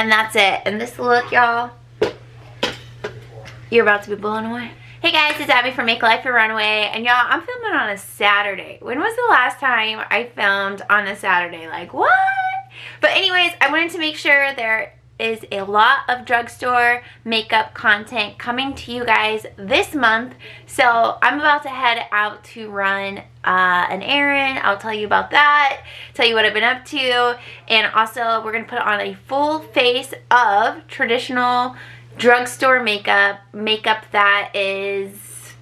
And that's it. And this look, y'all, you're about to be blown away. Hey guys, it's Abby from Make Life Your Runway, and y'all, I'm filming on a Saturday. When was the last time I filmed on a Saturday? Like, what? But anyways, I wanted to make sure there is a lot of drugstore makeup content coming to you guys this month. So I'm about to head out to run an errand. I'll tell you about that, tell you what I've been up to, and also we're gonna put on a full face of traditional drugstore makeup that is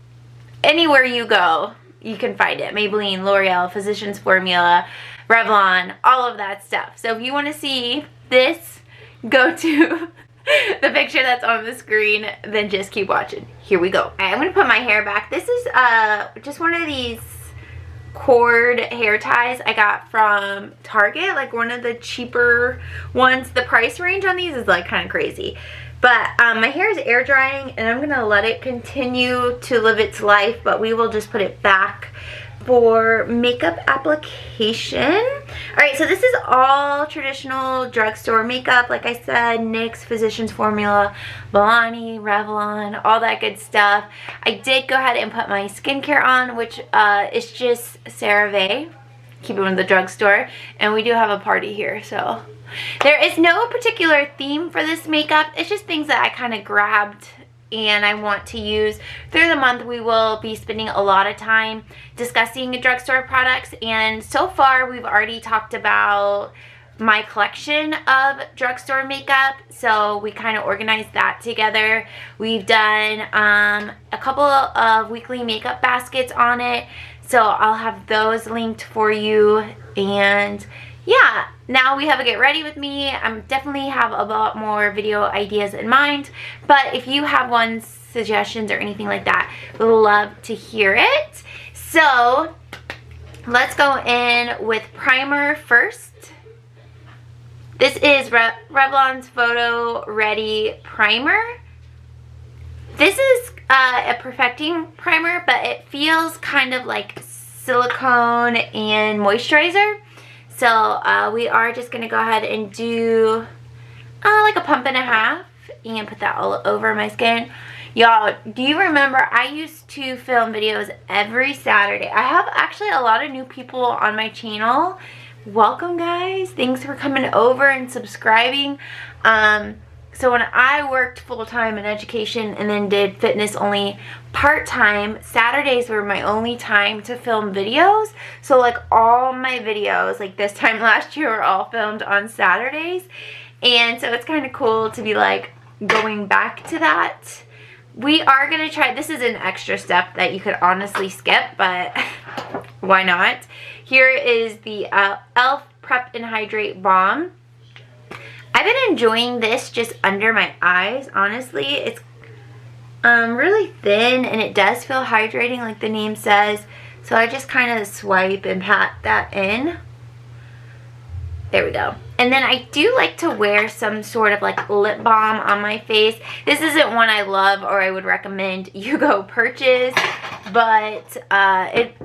anywhere you go you can find it. Maybelline, L'Oreal, Physicians Formula, Revlon, all of that stuff. So if you want to see this, go to the picture that's on the screen, then just keep watching. Here we go. I'm going to put my hair back. This is just one of these cord hair ties I got from Target, like one of the cheaper ones. The price range on these is like kind of crazy. But my hair is air drying and I'm going to let it continue to live its life, but we will just put it back for makeup application. Alright, so this is all traditional drugstore makeup. Like I said, NYX, Physicians Formula, Milani, Revlon, all that good stuff. I did go ahead and put my skincare on, which is just CeraVe. Keep it in the drugstore. And we do have a party here, so there is no particular theme for this makeup. It's just things that I kind of grabbed and I want to use through the month. We will be spending a lot of time discussing drugstore products, and so far we've already talked about my collection of drugstore makeup, so we kind of organized that together. We've done a couple of weekly makeup baskets on it, so I'll have those linked for you. And yeah, now we have a get ready with me. I definitely have a lot more video ideas in mind, but if you have ones, suggestions, or anything like that, we'd love to hear it. So let's go in with primer first. This is Revlon's Photoready primer. This is a perfecting primer, but it feels kind of like silicone and moisturizer. So we are just going to go ahead and do like a pump and a half and put that all over my skin. Y'all, do you remember I used to film videos every Saturday? I have actually a lot of new people on my channel. Welcome guys. Thanks for coming over and subscribing. So when I worked full-time in education and then did fitness only part-time, Saturdays were my only time to film videos. So like all my videos, like this time last year, were all filmed on Saturdays. And so it's kind of cool to be like going back to that. We are going to try, this is an extra step that you could honestly skip, but why not? Here is the e.l.f. Prep and Hydrate Balm. I've been enjoying this just under my eyes, honestly. It's really thin and it does feel hydrating like the name says. So I just kind of swipe and pat that in. There we go. And then I do like to wear some sort of like lip balm on my face. This isn't one I love or I would recommend you go purchase. But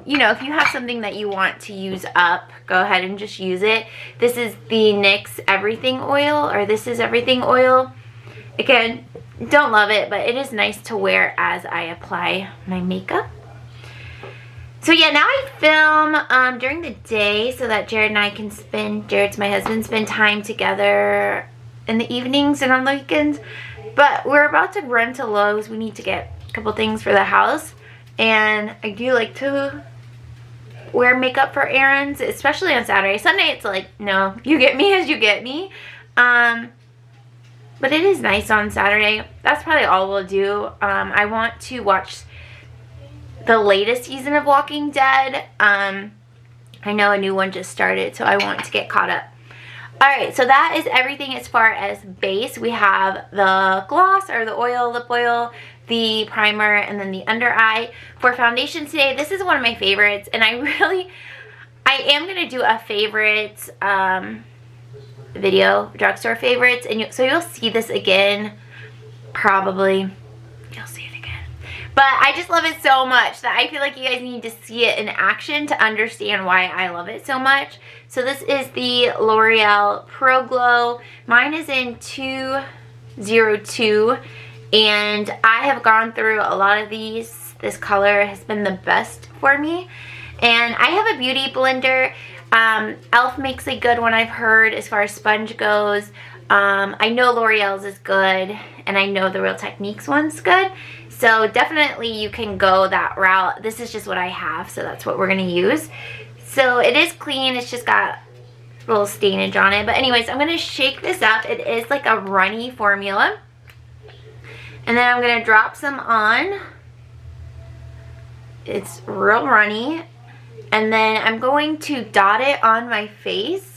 you know, if you have something that you want to use up, go ahead and just use it. This is the NYX Everything Oil, or This Is Everything Oil. Again, don't love it, but it is nice to wear as I apply my makeup. So yeah, now I film during the day so that Jared and I can spend, Jared's my husband, spend time together in the evenings and on the weekends. But we're about to run to Lowe's. We need to get a couple things for the house. And I do like to wear makeup for errands, especially on Saturday. Sunday it's like, no, you get me as you get me. But it is nice on Saturday. That's probably all we'll do. I want to watch the latest season of Walking Dead. I know a new one just started, so I want to get caught up. Alright, so that is everything as far as base. We have the gloss, or the oil, lip oil, the primer, and then the under eye. For foundation today, this is one of my favorites, and I am going to do a favorites video, drugstore favorites, and so you'll see this again, probably. You'll see it again. But I just love it so much that I feel like you guys need to see it in action to understand why I love it so much. So this is the L'Oreal Pro Glow. Mine is in 202, and I have gone through a lot of these. This color has been the best for me. And I have a beauty blender. e.l.f. makes a good one, I've heard, as far as sponge goes. I know L'Oreal's is good, and I know the Real Techniques one's good. So definitely you can go that route. This is just what I have, so that's what we're going to use. So it is clean. It's just got a little stainage on it. But anyways, I'm going to shake this up. It is like a runny formula. And then I'm going to drop some on. It's real runny. And then I'm going to dot it on my face.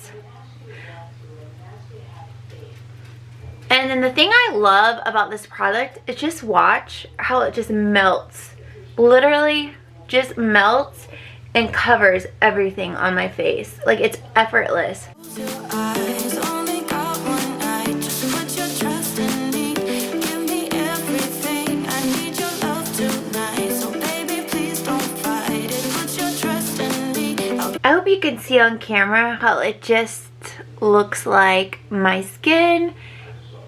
And then the thing I love about this product is just watch how it just melts. Literally just melts and covers everything on my face. Like, it's effortless. I hope you can see on camera how it just looks like my skin.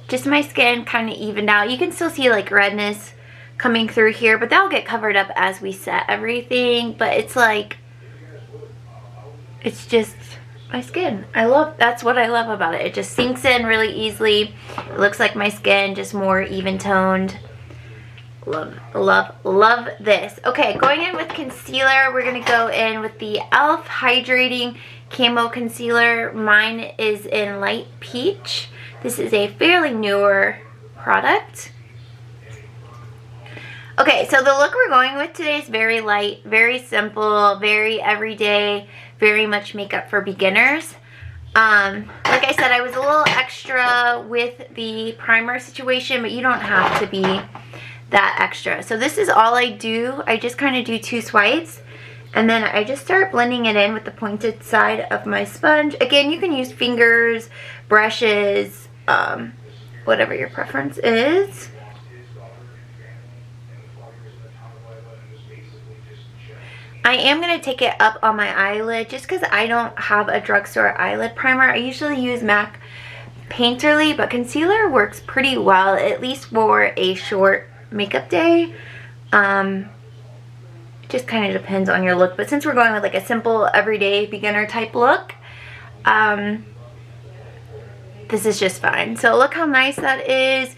Just my skin kind of evened out. You can still see like redness coming through here, but that'll get covered up as we set everything. But it's like, it's just my skin. That's what I love about it. It just sinks in really easily. It looks like my skin, just more even toned. Love, love, love this. Okay, going in with concealer, we're gonna go in with the e.l.f. Hydrating Camo Concealer. Mine is in light peach. This is a fairly newer product. Okay, so the look we're going with today is very light, very simple, very everyday, very much makeup for beginners. Like I said, I was a little extra with the primer situation, but you don't have to be that extra. So this is all I do. I just kind of do 2 swipes, and then I just start blending it in with the pointed side of my sponge. Again, you can use fingers, brushes, whatever your preference is. I am going to take it up on my eyelid just because I don't have a drugstore eyelid primer. I usually use MAC Painterly, but concealer works pretty well, at least for a short makeup day. Just kind of depends on your look, but since we're going with like a simple everyday beginner type look, this is just fine. So look how nice that is.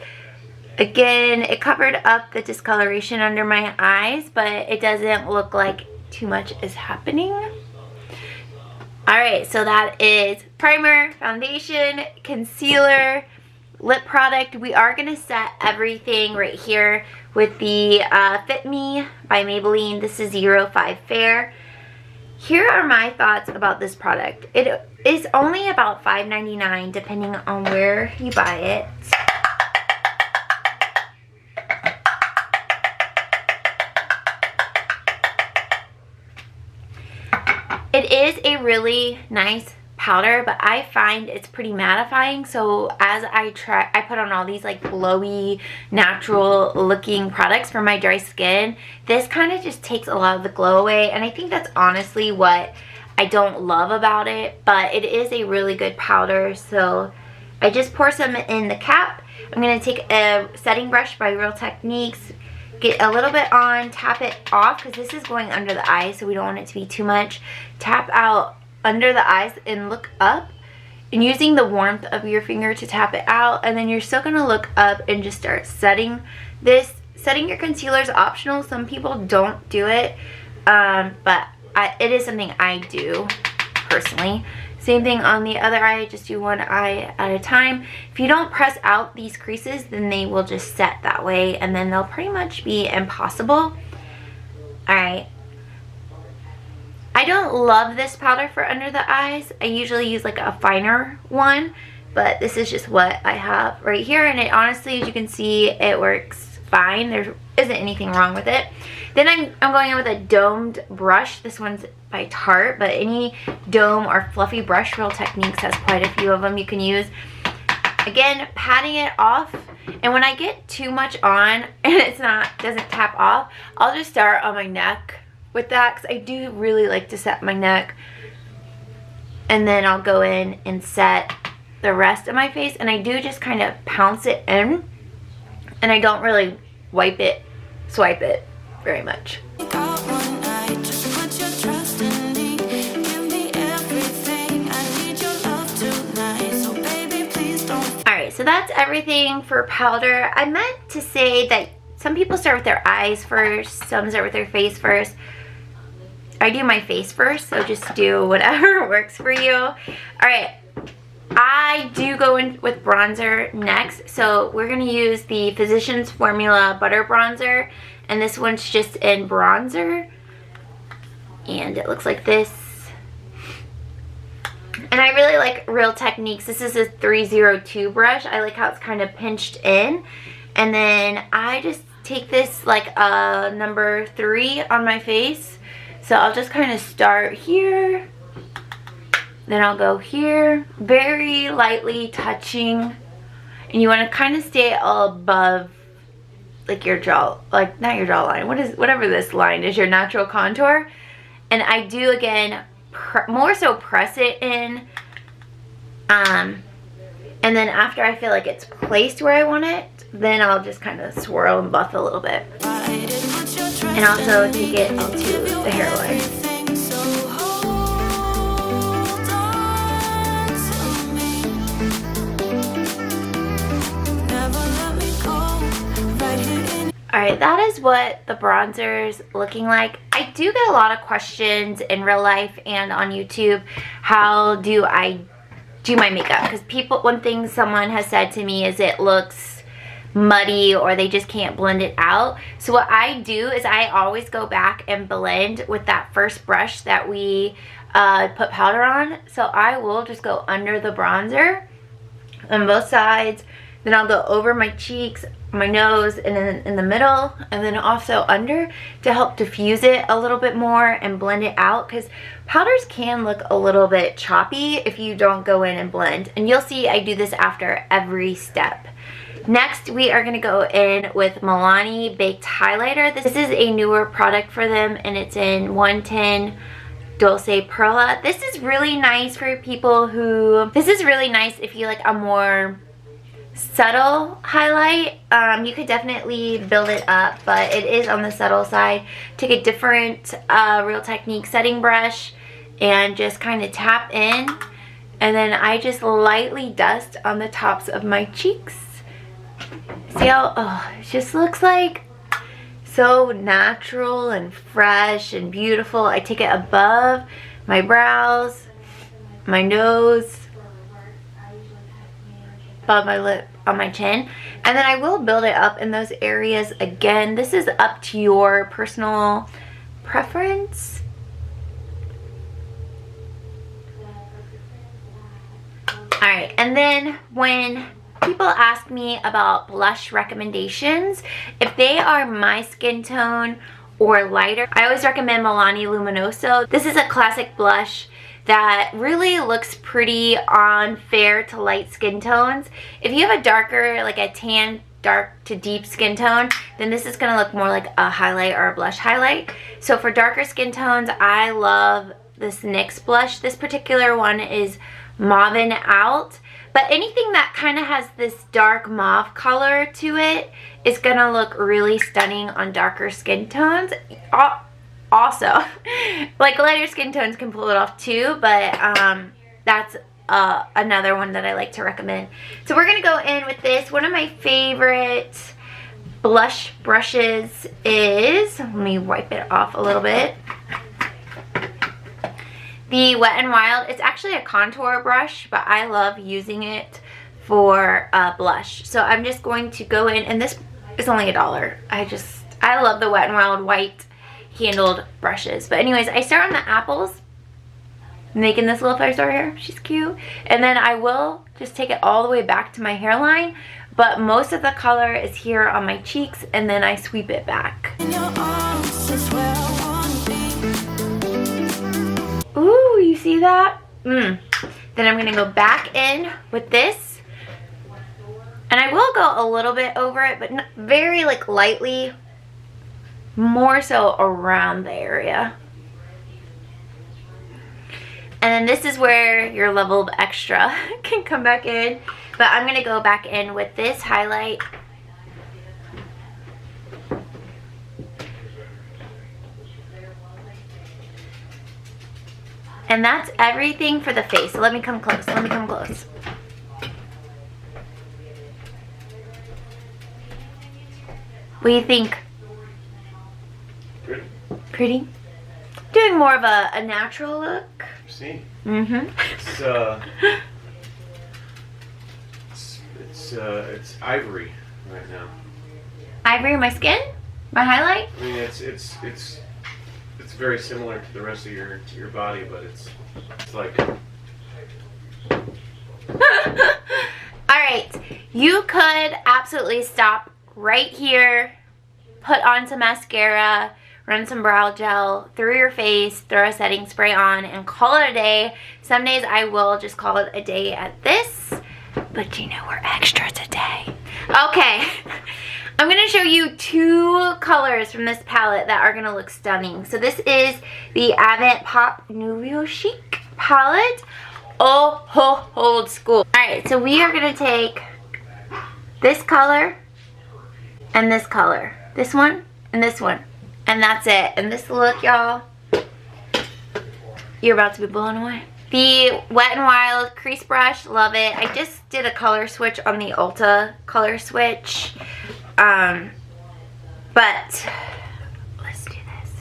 Again, it covered up the discoloration under my eyes, but it doesn't look like too much is happening. Alright, so that is primer, foundation, concealer, lip product. We are going to set everything right here with the Fit Me by Maybelline. This is 05 Fair. Here are my thoughts about this product. It is only about $5.99 depending on where you buy it. It is a really nice powder, but I find it's pretty mattifying. So as I put on all these like glowy, natural looking products for my dry skin, this kind of just takes a lot of the glow away. And I think that's honestly what I don't love about it, but it is a really good powder. So I just pour some in the cap. I'm going to take a setting brush by Real Techniques, get a little bit on, tap it off because this is going under the eyes, so we don't want it to be too much. Tap out under the eyes and look up, and using the warmth of your finger to tap it out, and then you're still going to look up and just start setting this. Setting your concealer is optional. Some people don't do it, but it is something I do personally. Same thing on the other eye, just do one eye at a time. If you don't press out these creases, then they will just set that way, and then they'll pretty much be impossible. Alright. I don't love this powder for under the eyes. I usually use like a finer one, but this is just what I have right here, and it honestly, as you can see, it works fine. There isn't anything wrong with it. Then I'm going in with a domed brush. This one's by Tarte, but any dome or fluffy brush, Real Techniques has quite a few of them you can use. Again, patting it off And when I get too much on and it's doesn't tap off, I'll just start on my neck with that, because I do really like to set my neck. And then I'll go in and set the rest of my face, and I do just kind of pounce it in, and I don't really swipe it very much. Alright, so that's everything for powder. I meant to say that some people start with their eyes first, some start with their face first. I do my face first, so just do whatever works for you. Alright, I do go in with bronzer next. So we're going to use the Physicians Formula Butter Bronzer. And this one's just in bronzer. And it looks like this. And I really like Real Techniques. This is a 302 brush. I like how it's kind of pinched in. And then I just take this like a number 3 on my face. So I'll just kind of start here. Then I'll go here, very lightly touching. And you want to kind of stay above like your jaw, like not your jawline, whatever this line is, your natural contour. And I do, again, more so press it in. And then after I feel like it's placed where I want it, then I'll just kind of swirl and buff a little bit. And also take it onto the hairline. Alright, that is what the bronzer's looking like. I do get a lot of questions in real life and on YouTube, how do I do my makeup? Because one thing someone has said to me is it looks muddy or they just can't blend it out. So what I do is I always go back and blend with that first brush that we put powder on. So I will just go under the bronzer on both sides. Then I'll go over my cheeks, my nose, and then in the middle, and then also under to help diffuse it a little bit more and blend it out, because powders can look a little bit choppy if you don't go in and blend. And you'll see I do this after every step. Next, we are going to go in with Milani Baked Highlighter. This is a newer product for them, and it's in 110 Dolce Perla. This is really nice for people who... This is really nice if you like a more subtle highlight. You could definitely build it up, but it is on the subtle side. Take a different Real Techniques setting brush and just kind of tap in, and then I just lightly dust on the tops of my cheeks. See how it just looks like so natural and fresh and beautiful. I take it above my brows, my nose, above my lip, on my chin, and then I will build it up in those areas again. This is up to your personal preference. Alright, and then when people ask me about blush recommendations, if they are my skin tone or lighter, I always recommend Milani Luminoso. This is a classic blush that really looks pretty on fair to light skin tones. If you have a darker, like a tan, dark to deep skin tone, then this is gonna look more like a highlight or a blush highlight. So for darker skin tones, I love this NYX blush. This particular one is Mauve'n Out. But anything that kind of has this dark mauve color to it is gonna look really stunning on darker skin tones. Also, like lighter skin tones can pull it off too, but that's another one that I like to recommend. So we're gonna go in with this. One of my favorite blush brushes is, let me wipe it off a little bit, the Wet n Wild. It's actually a contour brush, but I love using it for blush. So I'm just going to go in, and this is only $1. I love the Wet n Wild white handled brushes. But anyways, I start on the apples, making this little five-star hair. She's cute. And then I will just take it all the way back to my hairline, but most of the color is here on my cheeks, and then I sweep it back. Ooh, you see that? Then I'm gonna go back in with this And I will go a little bit over it, but not very like lightly, more so around the area. And then this is where your level of extra can come back in. But I'm going to go back in with this highlight. And that's everything for the face. So let me come close. Let me come close. What do you think? Pretty. Pretty? Doing more of a natural look. See? Mm-hmm. It's ivory right now. Ivory, my skin? My highlight? I mean, it's very similar to the rest of your body, but it's like. Alright, you could absolutely stop right here, put on some mascara, run some brow gel through your face, throw a setting spray on, and call it a day. Some days I will just call it a day at this, but you know we're extra today. Okay, I'm going to show you two colors from this palette that are going to look stunning. So this is the Avant Pop Nouveau Chic palette. Oh, ho, old school. Alright, so we are going to take this color and this color. This one and this one. And that's it. And this look, y'all, you're about to be blown away. The Wet n Wild crease brush, love it. I just did a color switch on the Ulta color switch. But let's do this.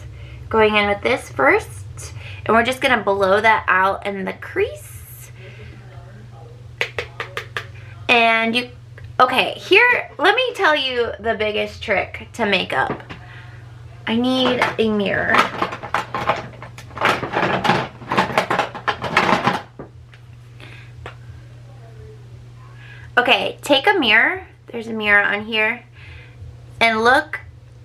Going in with this first. And we're just going to blow that out in the crease. And you, okay, here, let me tell you the biggest trick to makeup. I need a mirror. Okay, take a mirror. There's a mirror on here. And look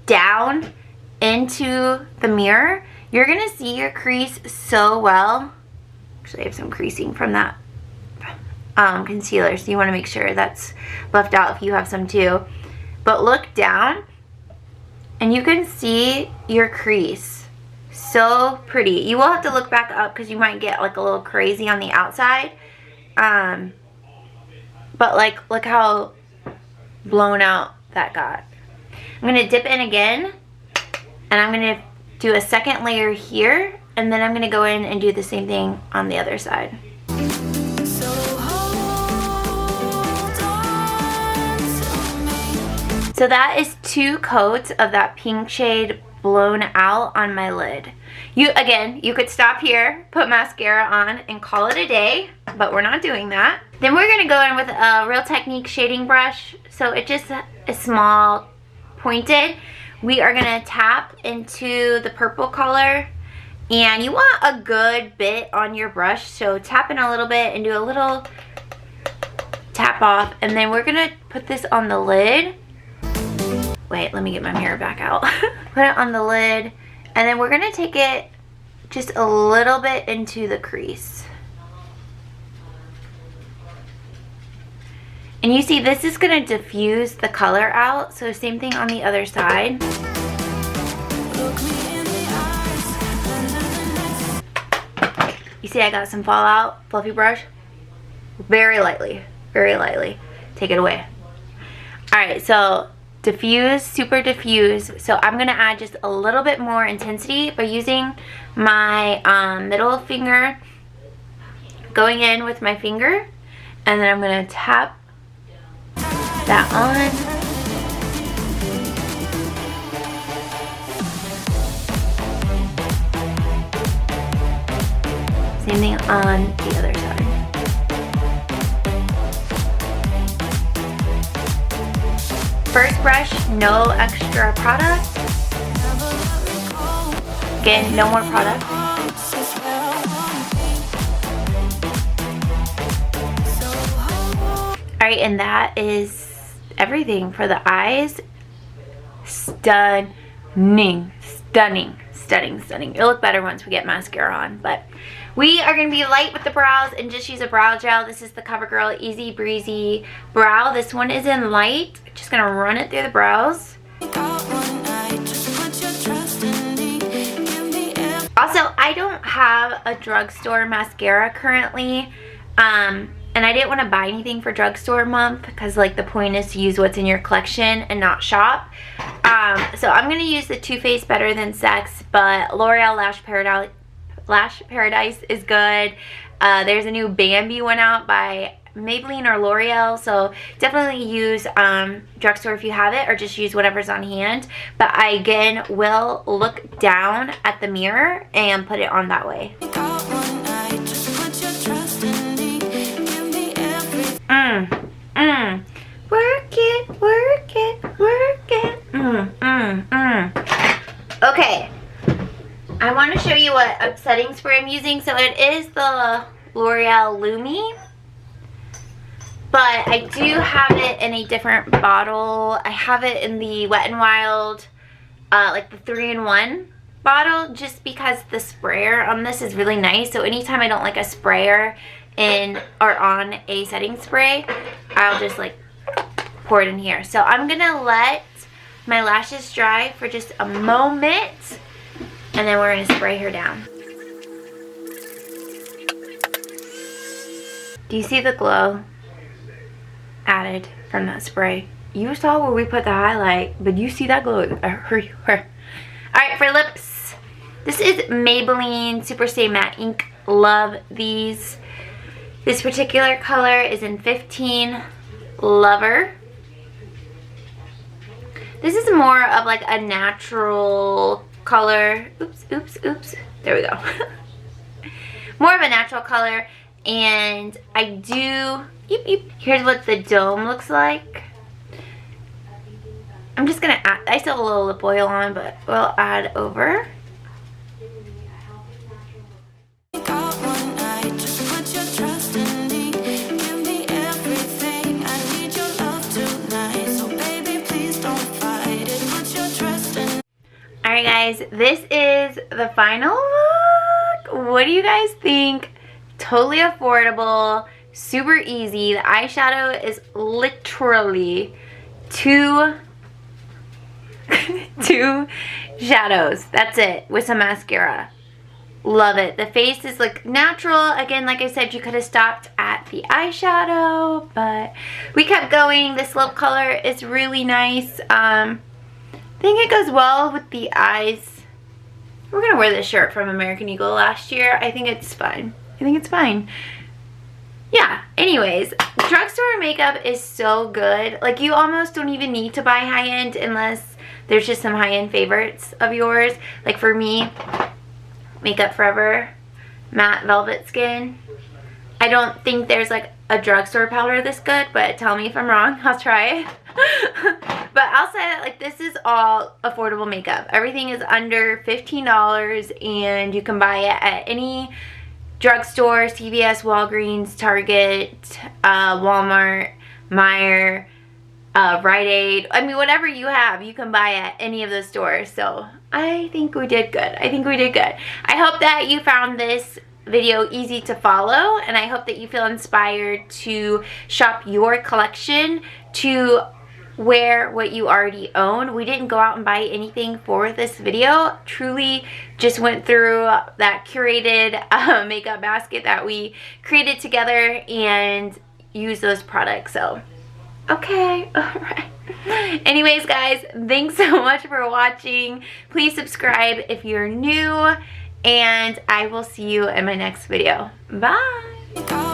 down into the mirror. You're going to see your crease so well. Actually, I have some creasing from that concealer, so you want to make sure that's left out if you have some too. But look down. And you can see your crease. So pretty. You will have to look back up because you might get like a little crazy on the outside. But like, look how blown out that got. I'm going to dip in again. And I'm going to do a second layer here. And then I'm going to go in and do the same thing on the other side. So that is 2 coats of that pink shade blown out on my lid. Again, you could stop here, put mascara on, and call it a day, but we're not doing that. Then we're going to go in with a Real Technique shading brush. So it just is small, pointed. We are going to tap into the purple color. And you want a good bit on your brush, so tap in a little bit and do a little tap off. And then we're going to put this on the lid. Wait, let me get my mirror back out. Put it on the lid, and then we're gonna take it just a little bit into the crease. And you see, this is gonna diffuse the color out, so same thing on the other side. You see I got some fallout, fluffy brush. Very lightly, very lightly. Take it away. Alright, so diffuse, super diffuse. So I'm going to add just a little bit more intensity by using my middle finger, going in with my finger, and then I'm going to tap that on. Same thing on the other side. First brush, no extra product. Again, no more product. Alright, and that is everything for the eyes. Stunning, stunning, stunning, stunning. It'll look better once we get mascara on, but We are going to be light with the brows and just use a brow gel. This is the CoverGirl Easy Breezy Brow. This one is in light. Just going to run it through the brows. Also, I don't have a drugstore mascara currently. And I didn't want to buy anything for drugstore month because like the point is to use what's in your collection and not shop. So I'm going to use the Too Faced Better Than Sex, but L'Oreal Lash Paradise is good. There's a new Bambi one out by Maybelline or L'Oreal, so definitely use drugstore if you have it, or just use whatever's on hand. But I again will look down at the mirror and put it on that way. Work it, work it, work it. Okay. I want to show you what setting spray I'm using. So it is the L'Oreal Lumi, but I do have it in a different bottle. I have it in the Wet n Wild, like the 3-in-1 bottle, just because the sprayer on this is really nice. So anytime I don't like a sprayer in or on a setting spray, I'll just like pour it in here. So I'm gonna let my lashes dry for just a moment, and then we're gonna spray her down. Do you see the glow added from that spray? You saw where we put the highlight, but you see that glow. Hurry. Alright, for lips, this is Maybelline Super Stay Matte Ink. Love these. This particular color is in 15 Lover. This is more of like a natural color. Oops. There we go. More of a natural color. And I do, here's what the dome looks like. I'm just gonna add, I still have a little lip oil on, but we'll add over. Alright guys, this is the final look. What do you guys think? Totally affordable, super easy. The eyeshadow is literally two shadows. That's it, with some mascara. Love it. The face is like natural. Again, like I said, you could have stopped at the eyeshadow, but we kept going. This lip color is really nice. I think it goes well with the eyes. We're gonna wear this shirt from American Eagle last year. I think it's fun. Yeah, anyways, drugstore makeup is so good. Like, you almost don't even need to buy high-end unless there's just some high-end favorites of yours. Like for me, Makeup Forever Matte Velvet Skin. I don't think there's like a drugstore powder this good, but tell me if I'm wrong. I'll try it. But I'll say that like this is all affordable makeup. Everything is under $15 and you can buy it at any drugstore, CVS, Walgreens, Target, Walmart, Meijer, Rite Aid. I mean, whatever you have, you can buy at any of those stores. So I think we did good. I hope that you found this video easy to follow, and I hope that you feel inspired to shop your collection, to wear what you already own. We didn't go out and buy anything for this video. Truly just went through that curated makeup basket that we created together and use those products. So okay, alright. Anyways guys, thanks so much for watching. Please subscribe if you're new, and I will see you in my next video. Bye.